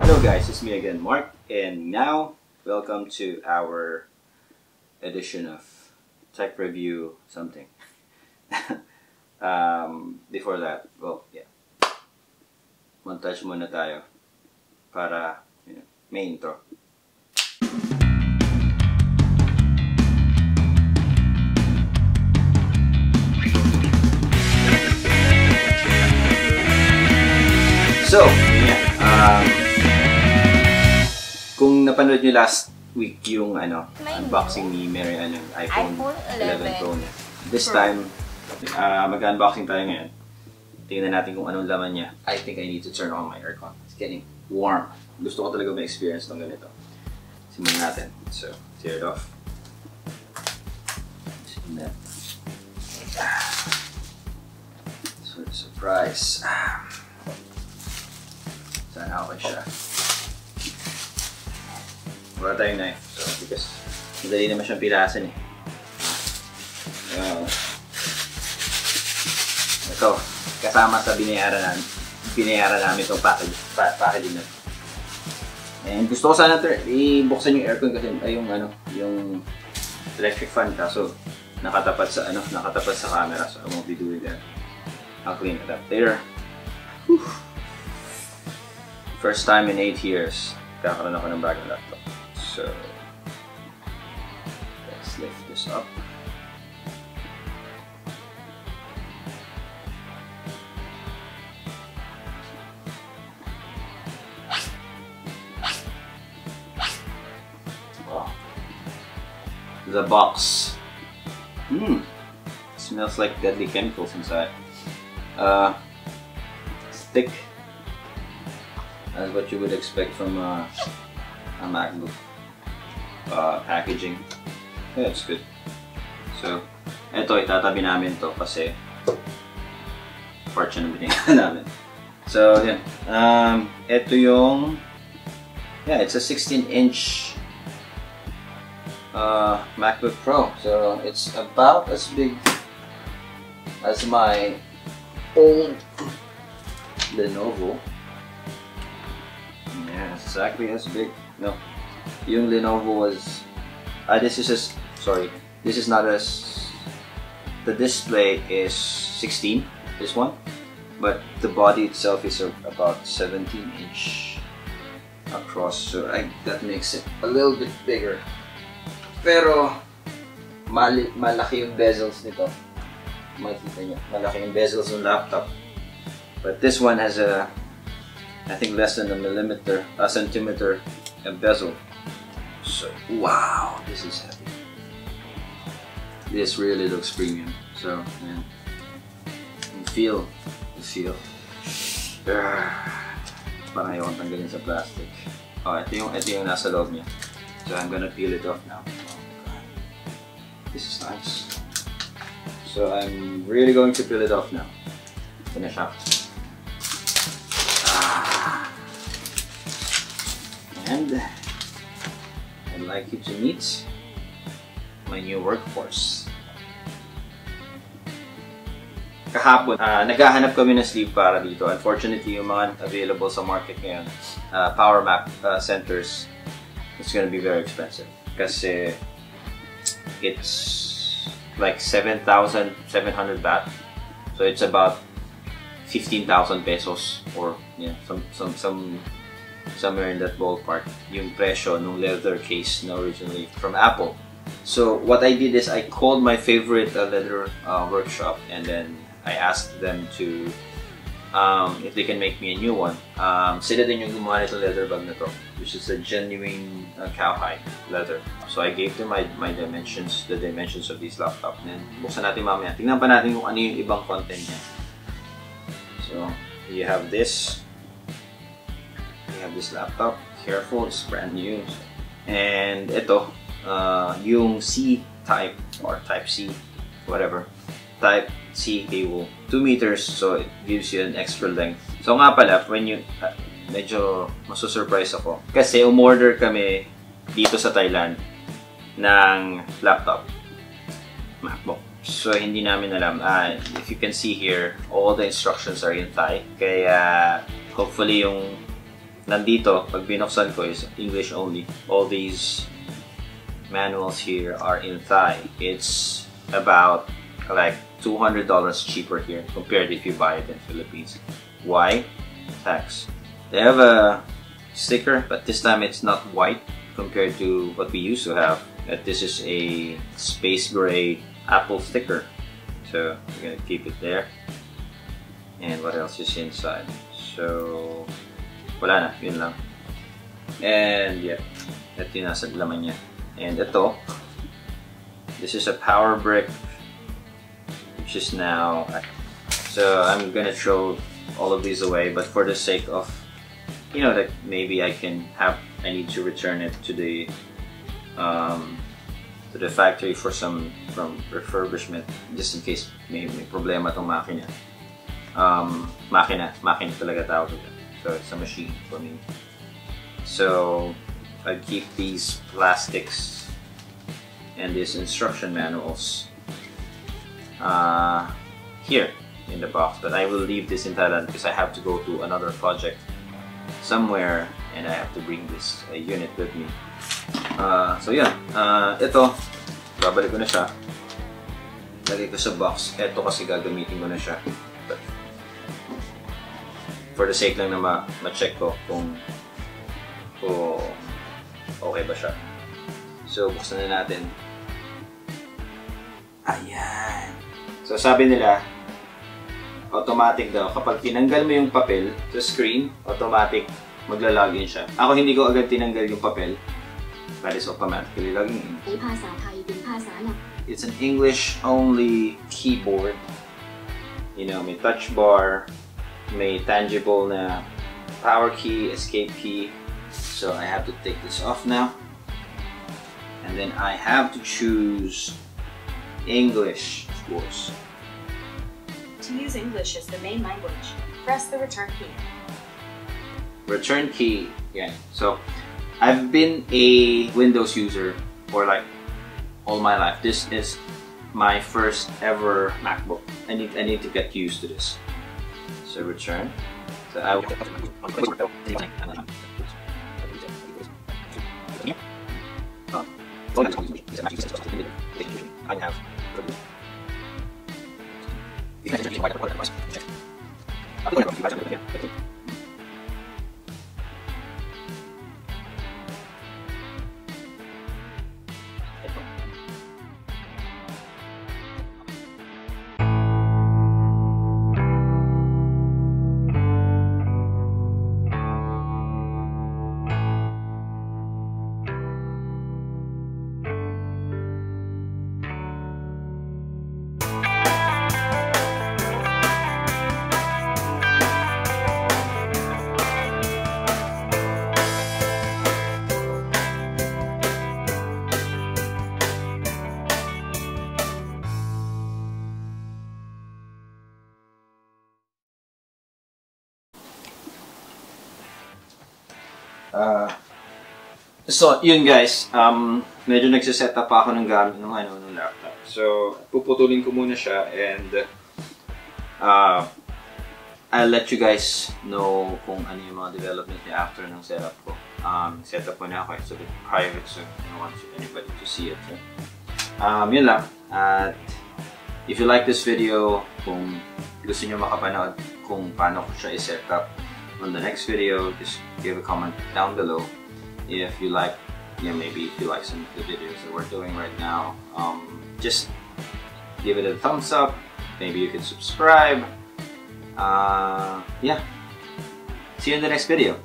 Hello guys, it's me again, Mark, and now welcome to our edition of tech review something. Before that, well, yeah, montage muna tayo para may intro. So, yeah, kung napanood nyo last week yung unboxing ni Mary yung iPhone 11 Pro niya. This time, mag-unboxing tayo ngayon. Tingnan natin kung anong laman niya. I think I need to turn on my aircon. It's getting warm. Gusto ko talaga ma-experience ng ganito. Simulan natin. So, tear it off. So, surprise. Sana okay siya. Wala tayong knife. So, because madali naman siyang pilasan eh. Ito, kasama sa binayaran namin itong packaging na. And gusto ko sana i-buksan yung aircon kasi yung electric fan kaso nakatapat sa camera, so I won't be doing that. I'll clean it up later. Whew. First time in 8 years, kakaroon ako ng bagong laptop. So, let's lift this up. Wow. The box. Smells like deadly chemicals inside. It's thick. That's what you would expect from a Macbook packaging. Yeah, it's good. So, ito itatabi namin to kasi part siya ng binigyan namin. So, yan. Ito yung it's a 16-inch MacBook Pro. So, it's about as big as my old Lenovo. Yeah, exactly as big. No, yung Lenovo was. This is not as. The display is 16. This one, but the body itself is about 17-inch across. So that makes it a little bit bigger. Pero malaki yung bezels nito. Makikita niyo, malaki yung bezels ng laptop. But this one has I think less than a centimeter bezel. So wow, this is heavy. This really looks premium. So man, you feel. Parang ayaw kong tanggalin sa plastic. Oh, ito yung nasa loob niya. So I'm gonna peel it off now. Oh God, this is nice. So I'm really going to peel it off now. Finish up. And I'd like you to meet my new workhorse. Kahapon, naghahanap kami ng sleeve para dito. Unfortunately, yung mga available sa market ngayon, power Mac centers, it's gonna be very expensive. Kasi it's like 7,700 baht. So it's about 15,000 pesos or somewhere in that ballpark yung presyo ng leather case na originally from Apple. So what I did is I called my favorite leather workshop and then I asked them to if they can make me a new one. Sila din yung gumawa nitong leather bag na to, which is a genuine cowhide leather. So I gave them my dimensions, the dimensions of this laptop. And buksan natin mamaya. Tingnan pa natin kung ano yung ibang content niya. So you have this. You have this laptop. Careful, it's brand new. And ito, yung C type or Type C, whatever. Type C cable, 2 meters, so it gives you an extra length. So nga pala, when you, medyo masusurprise ako. Kasi umorder kami dito sa Thailand ng laptop, MacBook. So hindi namin alam. If you can see here, all the instructions are in Thai. Kaya hopefully yung nandito, pag binuksan ko is English only. All these manuals here are in Thai. It's about like $200 cheaper here compared if you buy it in Philippines. Why? Tax. They have a sticker, but this time it's not white compared to what we used to have. This is a space gray Apple sticker. So we're gonna keep it there. And what else is inside? So wala na, yun lang. And yeah, ito yung nasa laman niya. And ito, this is a power brick, which is now, so I'm gonna throw all of these away, but for the sake of, you know, that maybe I need to return it to the factory for some refurbishment, just in case may problema tong makina. Makina talaga tawag ito. So it's a machine for me. So I keep these plastics and these instruction manuals here in the box, but I will leave this in Thailand because I have to go to another project somewhere and I have to bring this unit with me. So yeah, ito babalik ko na siya, lagay ko sa box. Ito kasi gagamitin ko na siya, but for the sake lang na ma-check ko kung okay ba siya. So buksan na natin. Ayan. So sabi nila, automatic daw. Kapag tinanggal mo yung papel sa screen, automatic maglalagin siya. Ako hindi ko agad tinanggal yung papel. But it's automatically logging in. It's an English-only keyboard. You know, may touch bar, may tangible na power key, escape key. So I have to take this off now. And then I have to choose English, of course. To use English as the main language, press the return key. Return key, yeah. So I've been a Windows user for like all my life. This is my first ever MacBook. I need to get used to this. So return. So I will. I have. So, yun guys, medyo nagsiset up ako ng gamit ng laptop. So, puputulin ko muna siya and I'll let you guys know kung ano yung mga development niya after ng setup ko. Setup ko na ako, it's a bit private so I don't want anybody to see it. So, yun lang. At if you like this video, kung gusto nyo makapanood kung paano ko siya i-set up on the next video, just give a comment down below. If you like, maybe if you like some of the videos that we're doing right now, just give it a thumbs up. Maybe you can subscribe. Yeah. See you in the next video.